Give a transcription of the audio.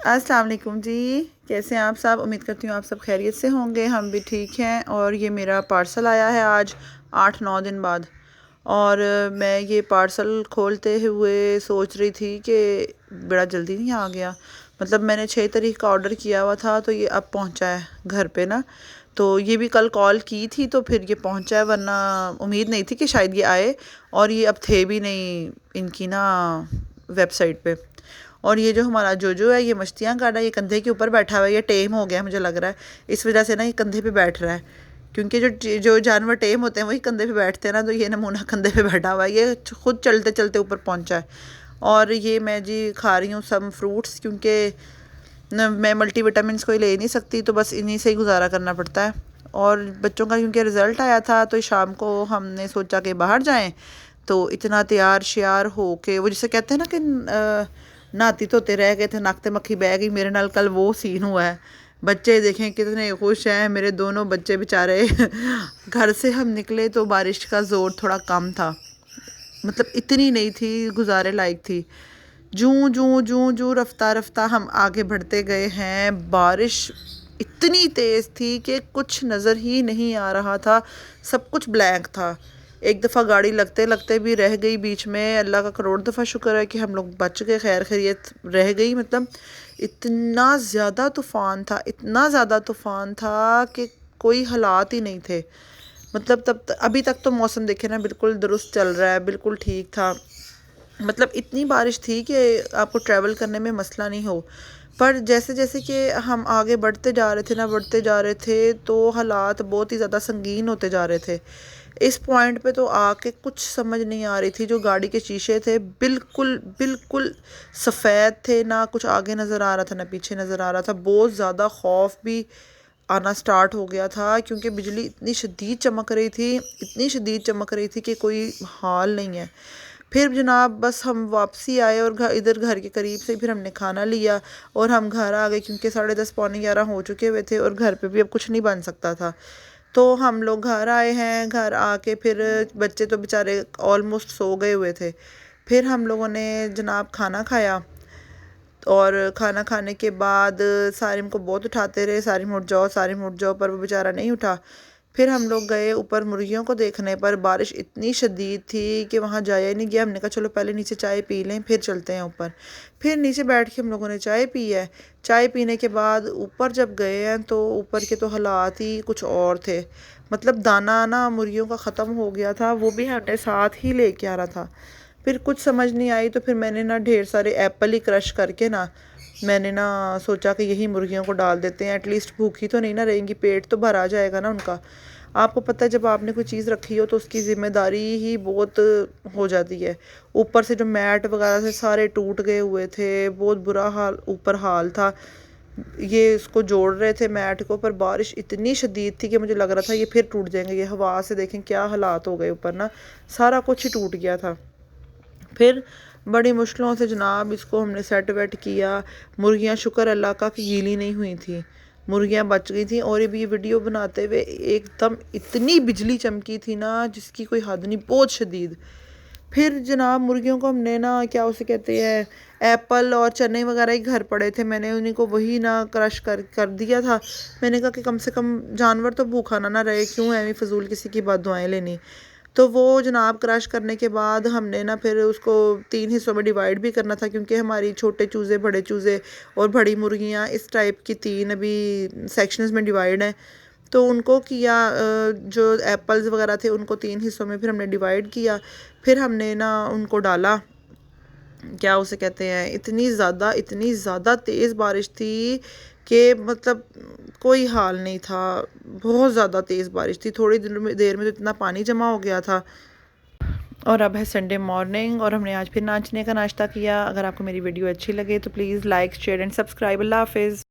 अस्सलाम वालेकुम जी। कैसे हैं आप सब? उम्मीद करती हूँ आप सब खैरियत से होंगे। हम भी ठीक हैं। और ये मेरा पार्सल आया है आज 8-9 दिन बाद। और मैं ये पार्सल खोलते हुए सोच रही थी कि बड़ा जल्दी नहीं आ गया। मतलब मैंने 6 तारीख का ऑर्डर किया हुआ था, तो ये अब पहुँचा है घर पे ना। तो ये भी कल कॉल की थी तो फिर ये पहुँचा है, वरना उम्मीद नहीं थी कि शायद ये आए। और ये अब थे भी नहीं इनकी ना वेबसाइट पे। और ये जो हमारा जोजो है, ये मछलियाँ काट रहा है, ये कंधे के ऊपर बैठा हुआ है। ये टेम हो गया है मुझे लग रहा है, इस वजह से ना ये कंधे पे बैठ रहा है। क्योंकि जो जो जानवर टेम होते हैं वही कंधे पे बैठते हैं ना, तो ये नमूना कंधे पे बैठा हुआ है। ये खुद चलते चलते ऊपर पहुंचा है। और ये मैं जी खा रही हूँ सम फ्रूट्स, क्योंकि मैं मल्टीविटामिन्स कोई ले नहीं सकती, तो बस इन्हीं से ही गुजारा करना पड़ता है। और बच्चों का क्योंकि रिज़ल्ट आया था, तो शाम को हमने सोचा कि बाहर जाएं। तो इतना तैयार श्यार हो के, वो जिसे कहते हैं ना कि नहाती धोते रह गए थे, नाकते मक्खी बह गई, मेरे नाल कल वो सीन हुआ है। बच्चे देखें कितने खुश हैं, मेरे दोनों बच्चे बेचारे। घर से हम निकले तो बारिश का ज़ोर थोड़ा कम था, मतलब इतनी नहीं थी, गुजारे लायक थी। जूं जूं जूं जूं रफ्ता रफ्ता हम आगे बढ़ते गए हैं, बारिश इतनी तेज़ थी कि कुछ नज़र ही नहीं आ रहा था। सब कुछ ब्लैंक था। एक दफ़ा गाड़ी लगते लगते भी रह गई बीच में। अल्लाह का करोड़ दफ़ा शुक्र है कि हम लोग बच गए, खैर खैरियत रह गई। मतलब इतना ज़्यादा तूफ़ान था, इतना ज़्यादा तूफ़ान था कि कोई हालात ही नहीं थे। मतलब अभी तक तो मौसम देखे ना बिल्कुल दुरुस्त चल रहा है, बिल्कुल ठीक था। मतलब इतनी बारिश थी कि आपको ट्रैवल करने में मसला नहीं हो। पर जैसे जैसे कि हम आगे बढ़ते जा रहे थे ना, बढ़ते जा रहे थे, तो हालात बहुत ही ज़्यादा संगीन होते जा रहे थे। इस पॉइंट पे तो आके कुछ समझ नहीं आ रही थी। जो गाड़ी के शीशे थे बिल्कुल बिल्कुल सफ़ेद थे, ना कुछ आगे नज़र आ रहा था ना पीछे नज़र आ रहा था। बहुत ज़्यादा खौफ भी आना स्टार्ट हो गया था, क्योंकि बिजली इतनी शदीद चमक रही थी, इतनी शदीद चमक रही थी कि कोई हाल नहीं है। फिर जनाब बस हम वापसी आए, और इधर घर के करीब से फिर हमने खाना लिया और हम घर आ गए, क्योंकि 10:30 पौने 11 हो चुके हुए थे और घर पे भी अब कुछ नहीं बन सकता था। तो हम लोग घर आए हैं। घर आके फिर बच्चे तो बेचारे ऑलमोस्ट सो गए हुए थे। फिर हम लोगों ने जनाब खाना खाया। और खाना खाने के बाद सारिम को बहुत उठाते रहे, सारिम उठ जाओ, सारिम उठ जाओ, पर वो बेचारा नहीं उठा। फिर हम लोग गए ऊपर मुर्गियों को देखने, पर बारिश इतनी शदीद थी कि वहाँ जाया ही नहीं गया। हमने कहा चलो पहले नीचे चाय पी लें फिर चलते हैं ऊपर। फिर नीचे बैठ के हम लोगों ने चाय पी है। चाय पीने के बाद ऊपर जब गए हैं, तो ऊपर के तो हालात ही कुछ और थे। मतलब दाना ना मुर्गियों का ख़त्म हो गया था, वो भी हमने साथ ही लेके आ रहा था। फिर कुछ समझ नहीं आई, तो फिर मैंने ना ढेर सारे एप्पल ही क्रश करके ना, मैंने ना सोचा कि यही मुर्गियों को डाल देते हैं। एटलीस्ट भूखी तो नहीं ना रहेंगी, पेट तो भर आ जाएगा ना उनका। आपको पता है जब आपने कोई चीज़ रखी हो तो उसकी ज़िम्मेदारी ही बहुत हो जाती है। ऊपर से जो मैट वगैरह से सारे टूट गए हुए थे, बहुत बुरा हाल ऊपर हाल था। ये इसको जोड़ रहे थे मैट को, पर बारिश इतनी शदीद थी कि मुझे लग रहा था ये फिर टूट जाएंगे। ये हवा से देखें क्या हालात हो गए ऊपर ना, सारा कुछ ही टूट गया था। फिर बड़ी मुश्किलों से जनाब इसको हमने सेट वेट किया। मुर्गियाँ शुक्र अल्लाह का कि गीली नहीं हुई थी, मुर्गियाँ बच गई थी। और ये वीडियो बनाते हुए एकदम इतनी बिजली चमकी थी ना जिसकी कोई हद नहीं, बहुत शदीद। फिर जनाब मुर्गियों को हमने ना, क्या उसे कहते हैं, एप्पल और चने वगैरह ही घर पड़े थे, मैंने उन्हीं को वही ना क्रश कर दिया था। मैंने कहा कि कम से कम जानवर तो भूखा ना रहे, क्यों ऐਵੇਂ फजूल किसी की बददुआएं लेनी। तो वो जनाब क्रश करने के बाद हमने ना फिर उसको 3 हिस्सों में डिवाइड भी करना था, क्योंकि हमारी छोटे चूज़े, बड़े चूज़े और बड़ी मुर्गियाँ इस टाइप की 3 अभी सेक्शंस में डिवाइड हैं। तो उनको किया, जो एप्पल्स वगैरह थे उनको 3 हिस्सों में फिर हमने डिवाइड किया। फिर हमने ना उनको डाला, क्या उसे कहते हैं, इतनी ज़्यादा तेज़ बारिश थी कि मतलब कोई हाल नहीं था। बहुत ज़्यादा तेज़ बारिश थी, थोड़ी देर में तो इतना पानी जमा हो गया था। और अब है संडे मॉर्निंग, और हमने आज फिर नाचने का नाश्ता किया। अगर आपको मेरी वीडियो अच्छी लगे तो please like share and subscribe. अल्लाह हाफिज़।